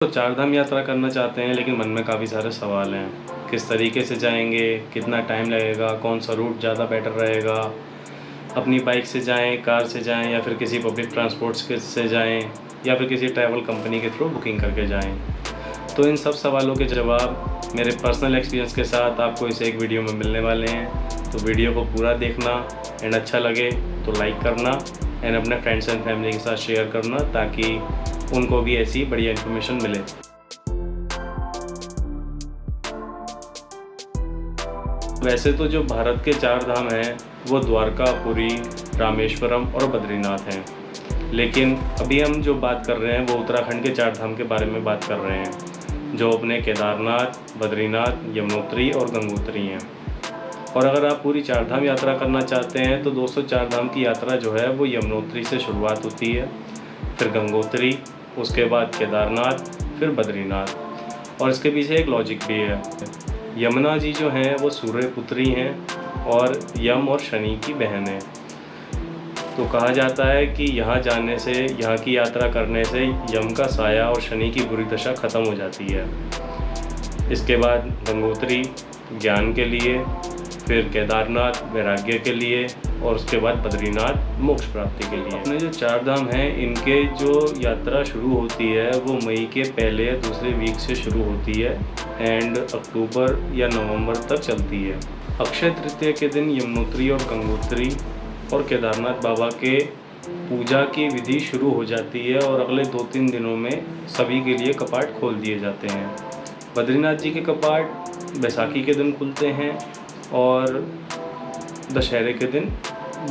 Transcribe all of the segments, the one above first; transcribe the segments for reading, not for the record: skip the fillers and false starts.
तो चारधाम यात्रा करना चाहते हैं, लेकिन मन में काफ़ी सारे सवाल हैं। किस तरीके से जाएंगे, कितना टाइम लगेगा, कौन सा रूट ज़्यादा बेटर रहेगा, अपनी बाइक से जाएं, कार से जाएं, या फिर किसी पब्लिक ट्रांसपोर्ट से जाएं, या फिर किसी ट्रैवल कंपनी के थ्रू बुकिंग करके जाएं। तो इन सब सवालों के जवाब मेरे पर्सनल एक्सपीरियंस के साथ आपको इस एक वीडियो में मिलने वाले हैं। तो वीडियो को पूरा देखना एंड अच्छा लगे तो लाइक करना एंड अपने फ्रेंड्स एंड फैमिली के साथ शेयर करना, ताकि उनको भी ऐसी बढ़िया इन्फॉर्मेशन मिले। वैसे तो जो भारत के चार धाम हैं वो द्वारका, पुरी, रामेश्वरम और बद्रीनाथ हैं, लेकिन अभी हम जो बात कर रहे हैं वो उत्तराखंड के चार धाम के बारे में बात कर रहे हैं, जो अपने केदारनाथ, बद्रीनाथ, यमुनोत्री और गंगोत्री हैं। और अगर आप पूरी चार धाम यात्रा करना चाहते हैं तो दोस्तों, चार धाम की यात्रा जो है वो यमुनोत्री से शुरुआत होती है, फिर गंगोत्री, उसके बाद केदारनाथ, फिर बद्रीनाथ। और इसके पीछे एक लॉजिक भी है। यमुना जी जो हैं वो सूर्य पुत्री हैं और यम और शनि की बहन है। तो कहा जाता है कि यहाँ जाने से, यहाँ की यात्रा करने से यम का साया और शनि की बुरी दशा ख़त्म हो जाती है। इसके बाद गंगोत्री ज्ञान के लिए, फिर केदारनाथ वैराग्य के लिए, और उसके बाद बद्रीनाथ मोक्ष प्राप्ति के लिए। अपने जो चार धाम हैं इनके जो यात्रा शुरू होती है वो मई के पहले या दूसरे वीक से शुरू होती है एंड अक्टूबर या नवंबर तक चलती है। अक्षय तृतीया के दिन यमुनोत्री और गंगोत्री और केदारनाथ बाबा के पूजा की विधि शुरू हो जाती है और अगले 2-3 दिनों में सभी के लिए कपाट खोल दिए जाते हैं। बद्रीनाथ जी के कपाट बैसाखी के दिन खुलते हैं और दशहरे के दिन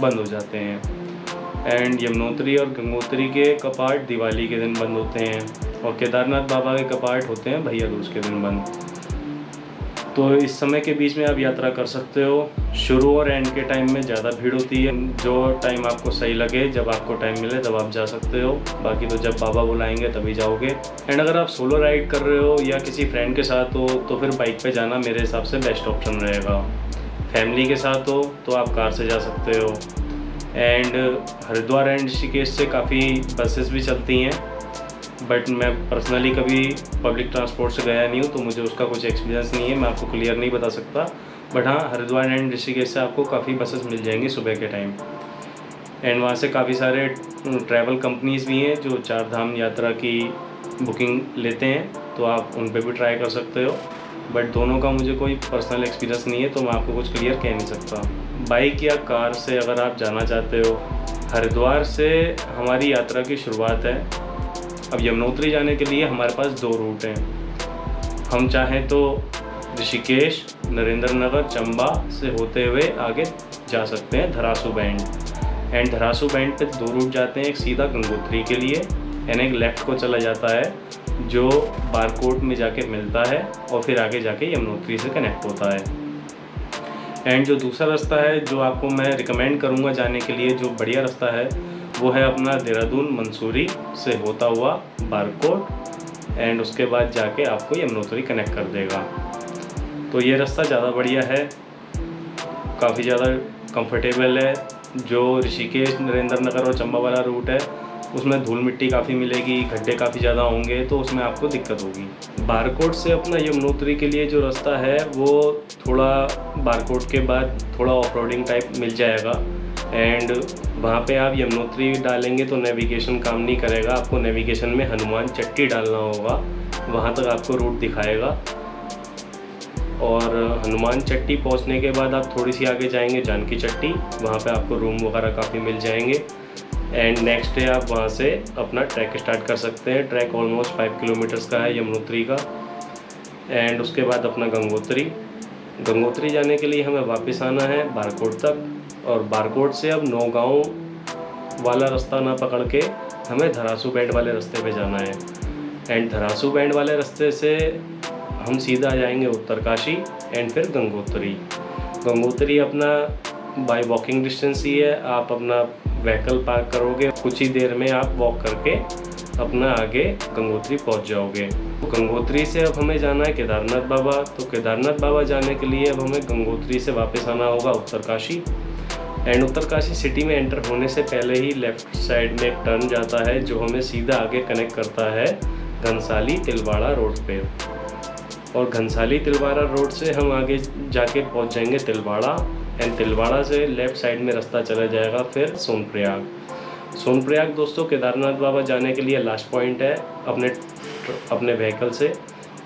बंद हो जाते हैं एंड यमुनोत्री और गंगोत्री के कपाट दिवाली के दिन बंद होते हैं और केदारनाथ बाबा के कपाट होते हैं भैया दूज के दिन बंद। तो इस समय के बीच में आप यात्रा कर सकते हो। शुरू और एंड के टाइम में ज़्यादा भीड़ होती है। जो टाइम आपको सही लगे, जब आपको टाइम मिले तब आप जा सकते हो, बाकी तो जब बाबा बुलाएंगे तभी जाओगे। एंड अगर आप सोलो राइड कर रहे हो या किसी फ्रेंड के साथ हो तो फिर बाइक पे जाना मेरे हिसाब से बेस्ट ऑप्शन रहेगा। फैमिली के साथ हो तो आप कार से जा सकते हो। एंड हरिद्वार एंड ऋषिकेश से काफ़ी बसेस भी चलती हैं, बट मैं पर्सनली कभी पब्लिक ट्रांसपोर्ट से गया नहीं हूँ तो मुझे उसका कुछ एक्सपीरियंस नहीं है, मैं आपको क्लियर नहीं बता सकता। बट हाँ, हरिद्वार एंड ऋषिकेश से आपको काफ़ी बसेस मिल जाएंगी सुबह के टाइम। एंड वहाँ से काफ़ी सारे ट्रैवल कंपनीज़ भी हैं जो चार धाम यात्रा की बुकिंग लेते हैं, तो आप उन पर भी ट्राई कर सकते हो। बट दोनों का मुझे कोई पर्सनल एक्सपीरियंस नहीं है तो मैं आपको कुछ क्लियर कह नहीं सकता। बाइक या कार से अगर आप जाना चाहते हो, हरिद्वार से हमारी यात्रा की शुरुआत है। अब यमुनोत्री जाने के लिए हमारे पास 2 रूट हैं। हम चाहें तो ऋषिकेश, नरेंद्र नगर, चंबा से होते हुए आगे जा सकते हैं Dharasu band. And Dharasu band पे 2 रूट जाते हैं, एक सीधा गंगोत्री के लिए एंड एक लेफ़्ट को चला जाता है जो बारकोट में जाके मिलता है और फिर आगे जाके यमुनोत्री से कनेक्ट होता है। एंड जो दूसरा रास्ता है जो आपको मैं रिकमेंड करूँगा जाने के लिए, जो बढ़िया रास्ता है, वो है अपना देहरादून मंसूरी से होता हुआ बारकोट एंड उसके बाद जाके आपको यमुनोत्री कनेक्ट कर देगा। तो ये रास्ता ज़्यादा बढ़िया है, काफ़ी ज़्यादा कंफर्टेबल है। जो ऋषिकेश, नरेंद्र नगर और चंबा वाला रूट है उसमें धूल मिट्टी काफ़ी मिलेगी, गड्ढे काफ़ी ज़्यादा होंगे, तो उसमें आपको दिक्कत होगी। बारकोट से अपना यमुनोत्री के लिए जो रास्ता है वो थोड़ा बारकोट के बाद थोड़ा ऑफ रोडिंग टाइप मिल जाएगा एंड वहाँ पे आप यमुनोत्री डालेंगे तो नेविगेशन काम नहीं करेगा। आपको नेविगेशन में हनुमान चट्टी डालना होगा, वहाँ तक आपको रूट दिखाएगा। और हनुमान चट्टी पहुँचने के बाद आप थोड़ी सी आगे जाएंगे जानकी चट्टी, वहाँ पे आपको रूम वगैरह काफ़ी मिल जाएंगे। एंड नेक्स्ट डे आप वहाँ से अपना ट्रैक स्टार्ट कर सकते हैं। ट्रैक ऑलमोस्ट 5 किलोमीटर्स का है यमुनोत्री का। एंड उसके बाद अपना गंगोत्री जाने के लिए हमें वापस आना है बारकोट तक, और बारकोट से अब नौगांव वाला रास्ता ना पकड़ के हमें धरासू बैंड वाले रास्ते पे जाना है। एंड धरासू बैंड वाले रास्ते से हम सीधा जाएंगे उत्तरकाशी एंड फिर गंगोत्री अपना बाय वॉकिंग डिस्टेंस ही है। आप अपना व्हीकल पार्क करोगे, कुछ ही देर में आप वॉक करके अपना आगे गंगोत्री पहुंच जाओगे। तो गंगोत्री से अब हमें जाना है केदारनाथ बाबा। तो केदारनाथ बाबा जाने के लिए अब हमें गंगोत्री से वापस आना होगा उत्तरकाशी। एंड उत्तरकाशी सिटी में एंटर होने से पहले ही लेफ़्ट साइड में एक टर्न जाता है जो हमें सीधा आगे कनेक्ट करता है घनसाली तिलवाड़ा रोड पे। और घनसाली तिलवाड़ा रोड से हम आगे जाके पहुंच जाएंगे तिलवाड़ा, एंड तिलवाड़ा से लेफ़्ट साइड में रास्ता चला जाएगा फिर सोनप्रयाग। सोनप्रयाग दोस्तों केदारनाथ बाबा जाने के लिए लास्ट पॉइंट है अपने व्हीकल से।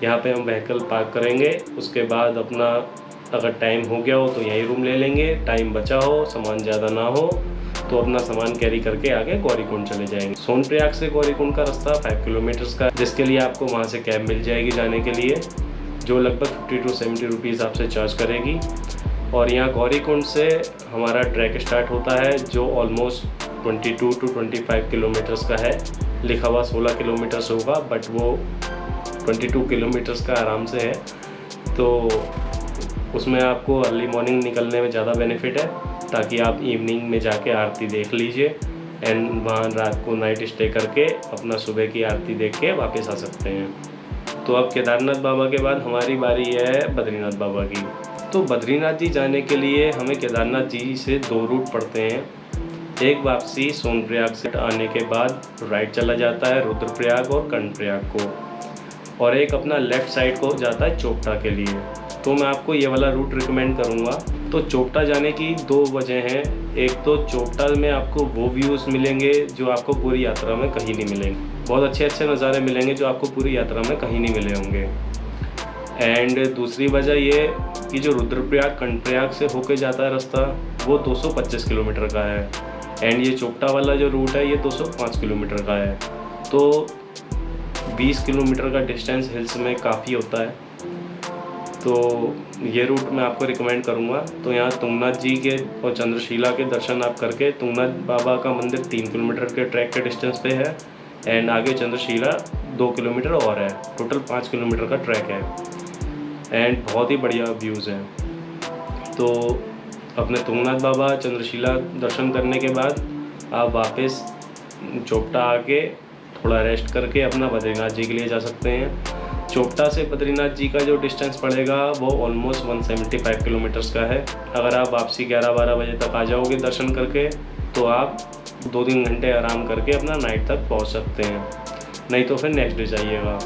यहाँ पे हम व्हीकल पार्क करेंगे, उसके बाद अपना अगर टाइम हो गया हो तो यहीं रूम ले लेंगे, टाइम बचा हो, सामान ज़्यादा ना हो तो अपना सामान कैरी करके आगे गौरीकुंड चले जाएंगे। सोनप्रयाग से गौरीकुंड का रास्ता 5 किलोमीटर्स का, जिसके लिए आपको वहाँ से कैब मिल जाएगी जाने के लिए, जो लगभग 50 to 70 रुपीज़ आपसे चार्ज करेगी। और यहाँ गौरीकुंड से हमारा ट्रैक स्टार्ट होता है, जो ऑलमोस्ट 22 to 25 किलोमीटर्स का है। लिखा हुआ 16 किलोमीटर्स होगा, बट वो 22 किलोमीटर्स का आराम से है। तो उसमें आपको अर्ली मॉर्निंग निकलने में ज़्यादा बेनिफिट है, ताकि आप इवनिंग में जाके आरती देख लीजिए, एंड वहाँ रात को नाइट स्टे करके अपना सुबह की आरती देख के वापस आ सकते हैं। तो अब केदारनाथ बाबा के बाद हमारी बारी है बद्रीनाथ बाबा की। तो बद्रीनाथ जी जाने के लिए हमें केदारनाथ जी से 2 रूट पड़ते हैं। एक वापसी सोनप्रयाग से आने के बाद राइट चला जाता है रुद्रप्रयाग और कर्णप्रयाग को, और एक अपना लेफ़्ट साइड को जाता है चोपटा के लिए। तो मैं आपको ये वाला रूट रिकमेंड करूँगा। तो चोपटा जाने की 2 वजह हैं। एक तो चोपटा में आपको वो व्यूज़ मिलेंगे जो आपको पूरी यात्रा में कहीं नहीं मिलेंगे, बहुत अच्छे अच्छे नज़ारे मिलेंगे जो आपको पूरी यात्रा में कहीं नहीं मिले होंगे। एंड दूसरी वजह ये कि जो रुद्रप्रयाग कर्णप्रयाग से होके जाता है रास्ता, वो 225 किलोमीटर का है, एंड ये चोपटा वाला जो रूट है ये 205 किलोमीटर का है। तो 20 किलोमीटर का डिस्टेंस हिल्स में काफ़ी होता है। तो ये रूट मैं आपको रिकमेंड करूँगा। तो यहाँ तुंगनाथ जी के और चंद्रशिला के दर्शन आप करके, तुंगनाथ बाबा का मंदिर 3 किलोमीटर के ट्रैक के डिस्टेंस पे है, एंड आगे चंद्रशिला 2 किलोमीटर और है। टोटल 5 किलोमीटर का ट्रैक है, एंड बहुत ही बढ़िया व्यूज़ हैं। तो अपने तुंगनाथ बाबा चंद्रशिला दर्शन करने के बाद आप वापस चोपटा आके थोड़ा रेस्ट करके अपना बद्रीनाथ जी के लिए जा सकते हैं। चोपटा से बद्रीनाथ जी का जो डिस्टेंस पड़ेगा वो ऑलमोस्ट 175 किलोमीटर्स का है। अगर आप वापसी 11-12 बजे तक आ जाओगे दर्शन करके, तो आप 2-3 घंटे आराम करके अपना नाइट तक पहुंच सकते हैं, नहीं तो फिर नेक्स्ट डे जाइएगा।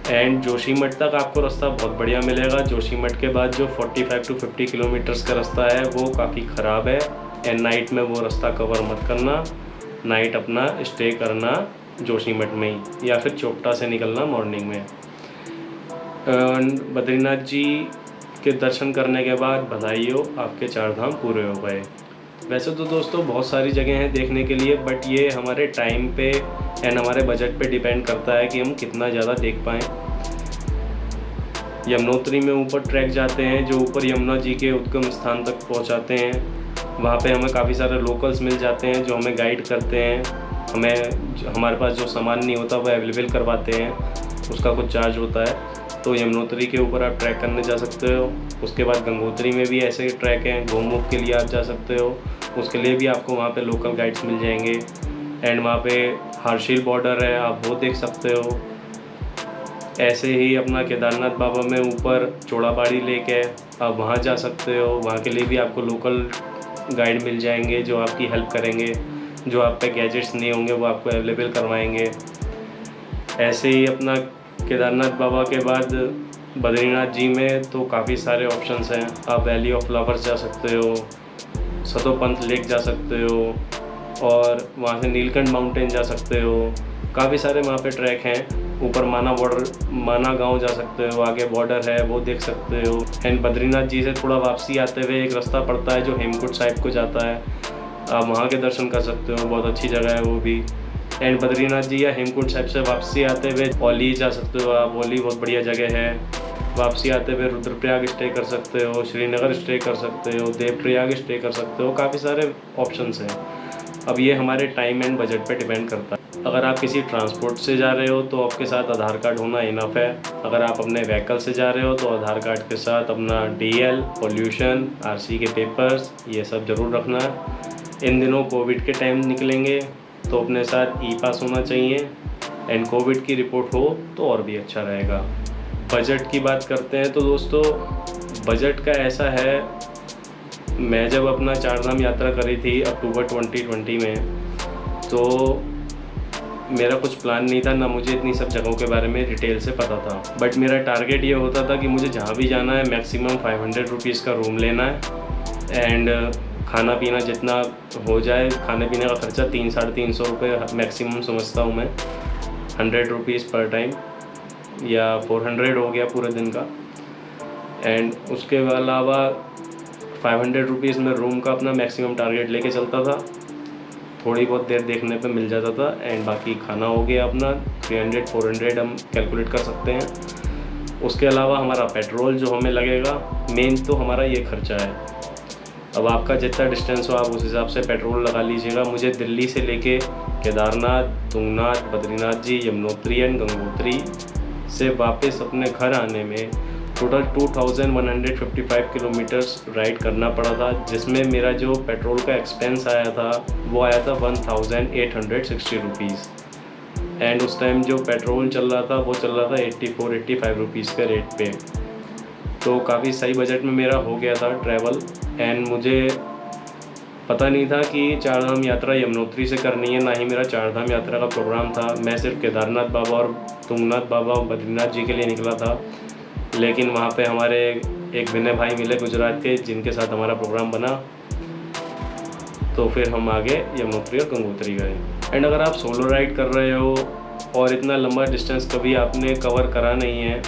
एंड जोशीमठ तक आपको रास्ता बहुत बढ़िया मिलेगा। जोशीमठ के बाद जो 45 to 50 किलोमीटर्स का रास्ता है वो काफ़ी ख़राब है, एंड नाइट में वो रास्ता कवर मत करना। नाइट अपना स्टे करना जोशीमठ में ही, या फिर चोपटा से निकलना मॉर्निंग में। बद्रीनाथ जी के दर्शन करने के बाद बधाई हो, आपके 4 धाम पूरे हो गए। वैसे तो दोस्तों बहुत सारी जगह हैं देखने के लिए, बट ये हमारे टाइम पे एंड हमारे बजट पे डिपेंड करता है कि हम कितना ज़्यादा देख पाएँ। यमुनोत्री में ऊपर ट्रैक जाते हैं जो ऊपर यमुना जी के उद्गम स्थान तक पहुंचाते हैं। वहाँ पे हमें काफ़ी सारे लोकल्स मिल जाते हैं जो हमें गाइड करते हैं, हमारे पास जो सामान नहीं होता वो अवेलेबल करवाते हैं, उसका कुछ चार्ज होता है। तो यमुनोत्री के ऊपर आप ट्रैक करने जा सकते हो। उसके बाद गंगोत्री में भी ऐसे ट्रैक हैं, गोमुख के लिए आप जा सकते हो, उसके लिए भी आपको वहाँ पे लोकल गाइड्स मिल जाएंगे। एंड वहाँ पे हार्शिल बॉर्डर है, आप वो देख सकते हो। ऐसे ही अपना केदारनाथ बाबा में ऊपर चौड़ाबाड़ी लेक है, आप वहाँ जा सकते हो, वहाँ के लिए भी आपको लोकल गाइड मिल जाएंगे जो आपकी हेल्प करेंगे। जो आप पे गैजेट्स नहीं होंगे वो आपको अवेलेबल करवाएंगे। ऐसे ही अपना केदारनाथ बाबा के बाद बद्रीनाथ जी में तो काफ़ी सारे ऑप्शंस हैं। आप वैली ऑफ फ्लावर्स जा सकते हो, सतोपंथ लेक जा सकते हो, और वहाँ से नीलकंठ माउंटेन जा सकते हो। काफ़ी सारे वहाँ पे ट्रैक हैं। ऊपर माना गांव जा सकते हो, आगे बॉर्डर है वो देख सकते हो। एंड बद्रीनाथ जी से थोड़ा वापसी आते हुए एक रास्ता पड़ता है जो हेमकुंड साइड को जाता है, आप वहाँ के दर्शन कर सकते हो, बहुत अच्छी जगह है वो भी। एंड बद्रीनाथ जी या हेमकुंड साहिब से वापसी आते हुए औली जा सकते हो आप, औली बहुत बढ़िया जगह है। वापसी आते हुए रुद्रप्रयाग स्टे कर सकते हो, श्रीनगर स्टे कर सकते हो, देवप्रयाग स्टे कर सकते हो, काफ़ी सारे ऑप्शंस हैं। अब ये हमारे टाइम एंड बजट पे डिपेंड करता है। अगर आप किसी ट्रांसपोर्ट से जा रहे हो तो आपके साथ आधार कार्ड होना इनफ है। अगर आप अपने व्हीकल से जा रहे हो तो आधार कार्ड के साथ अपना DL, पॉल्यूशन, RC के पेपर्स, ये सब ज़रूर रखना है। इन दिनों कोविड के टाइम निकलेंगे तो अपने साथ ई-पास होना चाहिए, एंड कोविड की रिपोर्ट हो तो और भी अच्छा रहेगा। बजट की बात करते हैं तो दोस्तों बजट का ऐसा है, मैं जब अपना 4 धाम यात्रा करी थी अक्टूबर 2020 में, तो मेरा कुछ प्लान नहीं था, ना मुझे इतनी सब जगहों के बारे में डिटेल से पता था। बट मेरा टारगेट ये होता था कि मुझे जहाँ भी जाना है मैक्सिमम 500 रुपीज़ का रूम लेना है एंड खाना पीना जितना हो जाए, खाने पीने का खर्चा 300-350 रुपये मैक्सिमम समझता हूँ मैं, 100 रुपीज़ पर टाइम या 400 हो गया पूरे दिन का। एंड उसके अलावा 500 रुपीज़ में रूम का अपना मैक्सिमम टारगेट लेके चलता था, थोड़ी बहुत देर देखने पे मिल जाता था एंड बाकी खाना हो गया अपना 300-400 हम कैलकुलेट कर सकते हैं। उसके अलावा हमारा पेट्रोल जो हमें लगेगा, मेन तो हमारा ये खर्चा है। अब आपका जितना डिस्टेंस हो आप उस हिसाब से पेट्रोल लगा लीजिएगा। मुझे दिल्ली से लेके केदारनाथ, तुंगनाथ, बद्रीनाथ जी, यमुनोत्री एंड गंगोत्री से वापस अपने घर आने में टोटल 2155 किलोमीटर्स राइड करना पड़ा था, जिसमें मेरा जो पेट्रोल का एक्सपेंस आया था वो आया था 1860 रुपीज़। एंड उस टाइम जो पेट्रोल चल रहा था वो चल रहा था 84-85 रुपीज़ के रेट पे। तो काफ़ी सही बजट में मेरा हो गया था ट्रैवल। एंड मुझे पता नहीं था कि चारधाम यात्रा यमुनोत्री से करनी है, ना ही मेरा चारधाम यात्रा का प्रोग्राम था। मैं सिर्फ केदारनाथ बाबा और तुंगनाथ बाबा और बद्रीनाथ जी के लिए निकला था, लेकिन वहाँ पे हमारे एक विनय भाई मिले गुजरात के, जिनके साथ हमारा प्रोग्राम बना। तो फिर हम आगे यमुनोत्री और गंगोत्री गए। एंड अगर आप सोलो राइड कर रहे हो और इतना लंबा डिस्टेंस कभी आपने कवर करा नहीं है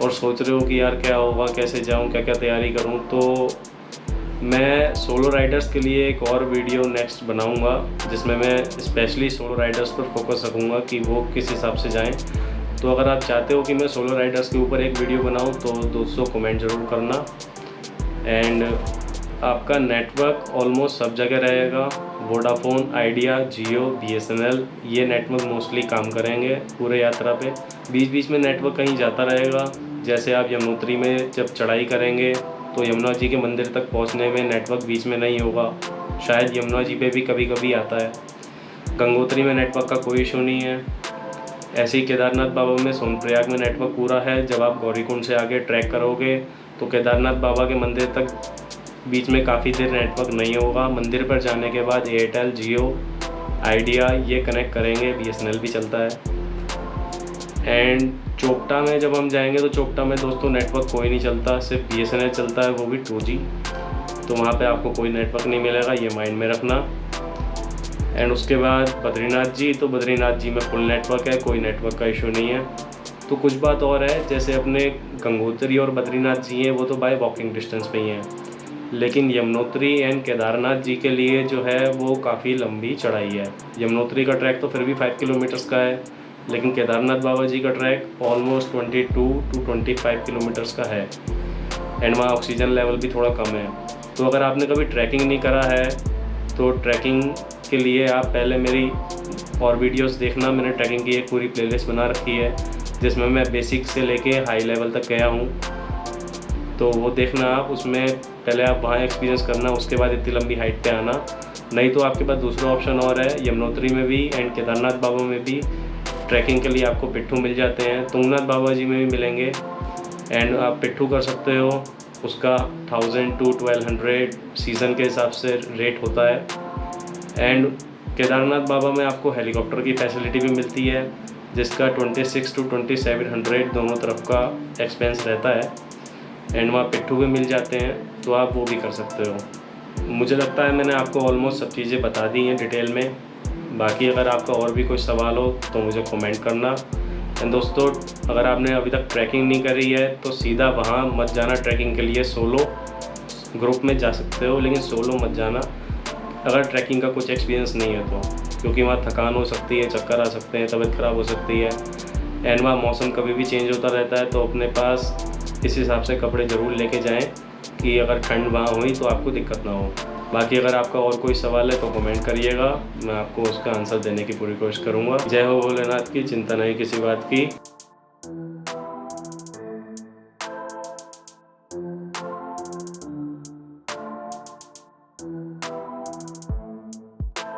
और सोच रहे हो कि यार क्या होगा, कैसे जाऊँ, क्या क्या तैयारी करूँ, तो मैं सोलो राइडर्स के लिए एक और वीडियो नेक्स्ट बनाऊंगा, जिसमें मैं स्पेशली सोलो राइडर्स पर फोकस रखूँगा कि वो किस हिसाब से जाएं। तो अगर आप चाहते हो कि मैं सोलो राइडर्स के ऊपर एक वीडियो बनाऊं तो दोस्तों कमेंट ज़रूर करना। एंड आपका नेटवर्क ऑलमोस्ट सब जगह रहेगा, वोडाफोन, आइडिया, जियो, BSNL, ये नेटवर्क मोस्टली काम करेंगे पूरे यात्रा पे। बीच बीच में नेटवर्क कहीं जाता रहेगा, जैसे आप यमुनोत्री में जब चढ़ाई करेंगे तो यमुना जी के मंदिर तक पहुंचने में नेटवर्क बीच में नहीं होगा, शायद यमुना जी पे भी कभी कभी आता है। गंगोत्री में नेटवर्क का कोई इशू नहीं है। ऐसे ही केदारनाथ बाबा में, सोनप्रयाग में नेटवर्क पूरा है। जब आप गौरीकुंड से आगे ट्रैक करोगे तो केदारनाथ बाबा के मंदिर तक बीच में काफ़ी देर नेटवर्क नहीं होगा। मंदिर पर जाने के बाद एयरटेल, जियो, आइडिया ये कनेक्ट करेंगे, BSNL भी चलता है। एंड चोपटा में जब हम जाएंगे तो चोपटा में दोस्तों नेटवर्क कोई नहीं चलता, सिर्फ BSNL चलता है, वो भी 2G। तो वहाँ पे आपको कोई नेटवर्क नहीं मिलेगा, ये माइंड में रखना। एंड उसके बाद बद्रीनाथ जी, तो बद्रीनाथ जी में फुल नेटवर्क है, कोई नेटवर्क का इशू नहीं है। तो कुछ बात और है, जैसे अपने गंगोत्री और बद्रीनाथ जी हैं वो तो बाय वॉकिंग डिस्टेंस पे ही हैं, लेकिन यमुनोत्री एंड केदारनाथ जी के लिए जो है वो काफ़ी लंबी चढ़ाई है। यमुनोत्री का ट्रैक तो फिर भी 5 किलोमीटर्स का है, लेकिन केदारनाथ बाबा जी का ट्रैक ऑलमोस्ट 22-25 किलोमीटर्स का है। एंड वहाँ ऑक्सीजन लेवल भी थोड़ा कम है। तो अगर आपने कभी ट्रैकिंग नहीं करा है तो ट्रैकिंग के लिए आप पहले मेरी और वीडियोस देखना। मैंने ट्रैकिंग की एक पूरी प्लेलिस्ट बना रखी है जिसमें मैं बेसिक से लेके हाई लेवल तक गया हूँ, तो वो देखना आप। उसमें पहले आप वहाँ एक्सपीरियंस करना, उसके बाद इतनी लंबी हाइट पे आना। नहीं तो आपके पास दूसरा ऑप्शन और है, यमुनोत्री में भी एंड केदारनाथ बाबा में भी ट्रैकिंग के लिए आपको पिट्ठू मिल जाते हैं, तुंगनाथ बाबा जी में भी मिलेंगे। एंड आप पिट्ठू कर सकते हो, उसका 1000 to 1200 सीज़न के हिसाब से रेट होता है। एंड केदारनाथ बाबा में आपको हेलीकॉप्टर की फैसिलिटी भी मिलती है, जिसका 26 to 2700 दोनों तरफ का एक्सपेंस रहता है। एंड वहाँ पिट्ठू भी मिल जाते हैं, तो आप वो भी कर सकते हो। मुझे लगता है मैंने आपको ऑलमोस्ट सब चीज़ें बता दी हैं डिटेल में। बाकी अगर आपका और भी कुछ सवाल हो तो मुझे कमेंट करना। एंड दोस्तों, अगर आपने अभी तक ट्रैकिंग नहीं करी है तो सीधा वहाँ मत जाना ट्रैकिंग के लिए, सोलो ग्रुप में जा सकते हो, लेकिन सोलो मत जाना अगर ट्रैकिंग का कुछ एक्सपीरियंस नहीं है तो, क्योंकि वहाँ थकान हो सकती है, चक्कर आ सकते हैं, तबीयत ख़राब हो सकती है। एंड वहाँ मौसम कभी भी चेंज होता रहता है, तो अपने पास इस हिसाब से कपड़े ज़रूर लेके जाएं कि अगर ठंड वहाँ हुई तो आपको दिक्कत ना हो। बाकी अगर आपका और कोई सवाल है तो कमेंट करिएगा, मैं आपको उसका आंसर देने की पूरी कोशिश करूँगा। जय हो भोलेनाथ की, चिंता नहीं किसी बात की।